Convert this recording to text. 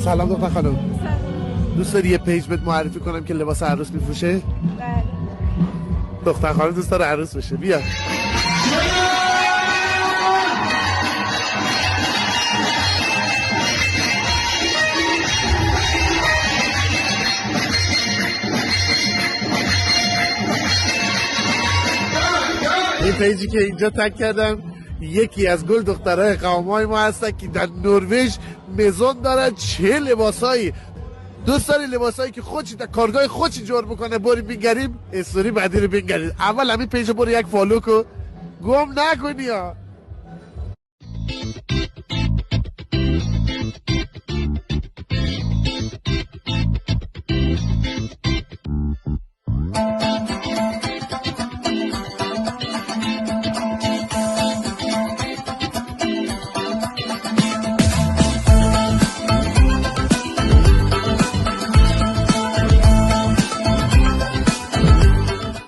سلام دختر خانم. دوست داری یه پیج بهت معرفی کنم که لباس عروس میفروشه؟ بله. دختر خانم دوست داره عروس بشه. بیا. این پیجی که اینجا تک کردم یکی از گل دخترای قومای ما هستن که در نروژ مزون دارن. چه لباسایی دوست داری؟ لباسایی که خودش در کارگاه خودش جور بکنه. بریم بینگریم استوری بعدی رو بینگریم. اول همین پیج برو یک فالو کن گم نکنی ها.